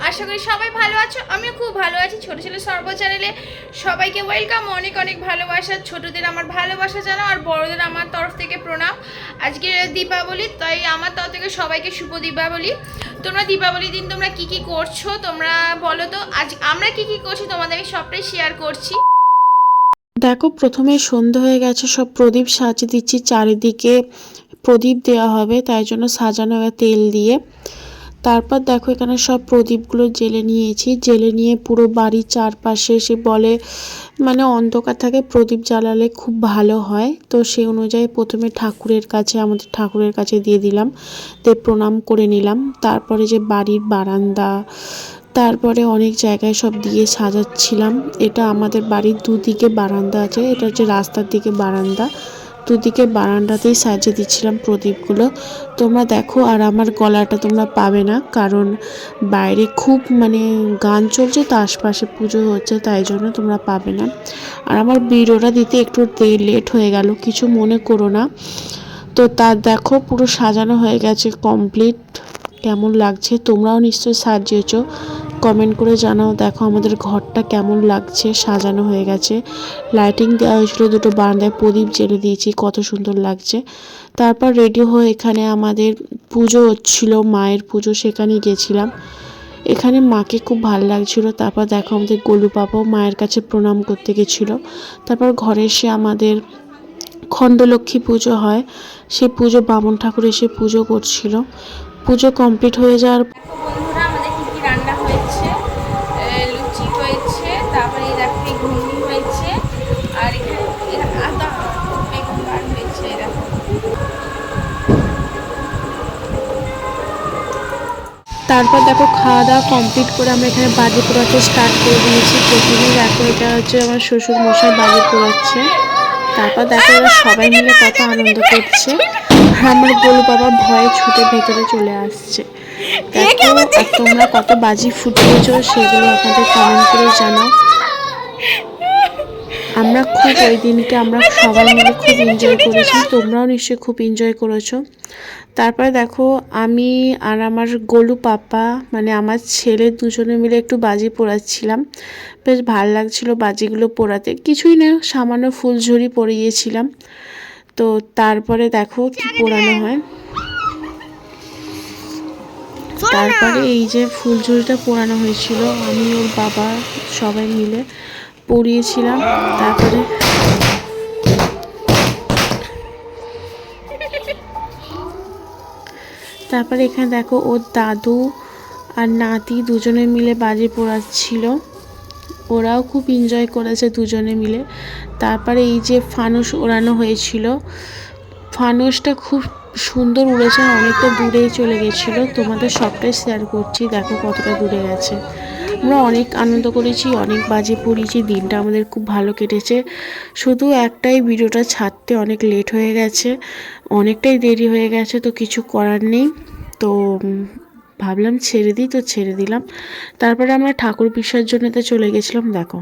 আশা করি সবাই ভালো আছো, আমিও খুব ভালো আছি। ছোট ছেলে সর্ব চ্যানেলে সবাইকে ওয়েলকাম, অনেক অনেক ভালোবাসা। ছোটদের আমার ভালোবাসা জানাও, আর বড়দের আমার তরফ থেকে প্রণাম। আজকে দীপাবলি, তাই আমার তরফ থেকে সবাইকে শুভ দীপাবলি। তোমরা দীপাবলির দিন তোমরা কি কি করছো তোমরা বলো তো। আজ আমরা কি কি করছি তোমাদের আমি সবটাই শেয়ার করছি। দেখো, প্রথমে সন্ধে হয়ে গেছে, সব প্রদীপ সাজিয়ে দিচ্ছি। চারিদিকে প্রদীপ দেওয়া হবে, তাই জন্য সাজানো হবে তেল দিয়ে। তারপর দেখো, এখানে সব প্রদীপগুলো জেলে নিয়েছি। জেলে নিয়ে পুরো বাড়ির চারপাশে এসে বলে মানে অন্ধকার থাকে, প্রদীপ জ্বালালে খুব ভালো হয়। তো সেই অনুযায়ী প্রথমে আমাদের ঠাকুরের কাছে দিয়ে দিলাম, দিয়ে প্রণাম করে নিলাম। তারপরে যে বাড়ির বারান্দা, তারপরে অনেক জায়গায় সব দিয়ে সাজাচ্ছিলাম। এটা আমাদের বাড়ির দুদিকে বারান্দা আছে, এটা হচ্ছে রাস্তার দিকে বারান্দা। দুদিকে বারান্দাতেই সাজিয়ে দিচ্ছিলাম প্রদীপগুলো। তোমরা দেখো, আর আমার গলাটা তোমরা পাবে না, কারণ বাইরে খুব গান চলছে, তো আশপাশে পুজো হচ্ছে, তাই জন্য তোমরা পাবে না। আর আমার ভিডিওটা দিতে একটু লেট হয়ে গেল, কিছু মনে করো না। তো তার দেখো, পুরো সাজানো হয়ে গেছে, কমপ্লিট। কেমন লাগছে তোমরাও নিশ্চয়ই সাজিয়েছো, কমেন্ট করে জানাও। দেখো আমাদের ঘরটা কেমন লাগছে, সাজানো হয়ে গেছে। লাইটিং দেওয়া হয়েছিল, দুটো বারান্দায় প্রদীপ জেলে দিয়েছি, কত সুন্দর লাগছে। তারপর রেডি হয়ে এখানে আমাদের পুজো হচ্ছিল, মায়ের পুজো, সেখানে গেছিলাম। এখানে মাকে খুব ভালো লাগছিল। তারপর দেখো, আমাদের গোলু পাপাও মায়ের কাছে প্রণাম করতে গেছিলো। তারপর ঘরে এসে আমাদের খণ্ডলক্ষ্মী পুজো হয়, সেই পুজো বামুন ঠাকুর এসে পুজো করছিল। পুজো কমপ্লিট হয়ে যাওয়ার বন্ধুরা, আমাদের কি কি রান্না হয়েছে, লুচি হয়েছে, তারপরে দেখো ঘুগনি হয়েছে, আর এখানে আদা বেগুন বার হয়েছে। দেখো তারপর দেখো, খাওয়া দাওয়া কমপ্লিট করে আমরা এখানে বাজি পোড়াতে স্টার্ট করে দিয়েছি। প্রথমেই দেখো, এটা হচ্ছে আমার শ্বশুর মশাই বাজি পোড়াচ্ছে। তারপর দেখো, এরা সবাই মিলে কত আনন্দ করছে। আর আমার গোলু বাবা ভয়ে ছুটে ভেতরে চলে আসছে। দেখো, আর তোমরা কত বাজি ফুটিয়েছো সেগুলো আপনাদের কমেন্ট করে জানাও। আমরা সবাই মিলে খুব এনজয় করেছি, তোমরাও নিশ্চয়ই খুব এনজয় করেছো। তারপরে দেখো, আমি আর আমার গোলু পাপা আমার ছেলে দুজনে মিলে একটু বাজি পোড়াচ্ছিলাম। বেশ ভালো লাগছিলো বাজিগুলো পোড়াতে। কিছুই না, সামান্য ফুলঝুরি পরিয়েছিলাম। তো তারপরে দেখো কি পোড়ানো হয়। তারপরে এই যে ফুলঝুরিটা পোড়ানো হয়েছিল, আমি ওর বাবা সবাই মিলে পরিয়েছিলাম। তারপরে এখানে দেখো, ওর দাদু আর নাতি দুজনে মিলে বাজি পোড়াচ্ছিল। ওরাও খুব এনজয় করেছে দুজনে মিলে। তারপরে এই যে ফানুস ওড়ানো হয়েছিল, ফানুসটা খুব সুন্দর উড়েছে, অনেকটা দূরেই চলে গেছিলো। তোমাদের সবটাই শেয়ার করছি, দেখো কতটা দূরে গেছে। আমরা অনেক আনন্দ করেছি, অনেক বাজি পুড়িয়েছি, দিনটা আমাদের খুব ভালো কেটেছে। শুধু একটাই, ভিডিওটা ছাড়তে অনেক লেট হয়ে গেছে, অনেকটাই দেরি হয়ে গেছে, তো কিছু করার নেই। তো ভাবলাম ছেড়ে দিই, তো ছেড়ে দিলাম। তারপরে আমরা ঠাকুর বিসর্জনেতে চলে গেছিলাম। দেখো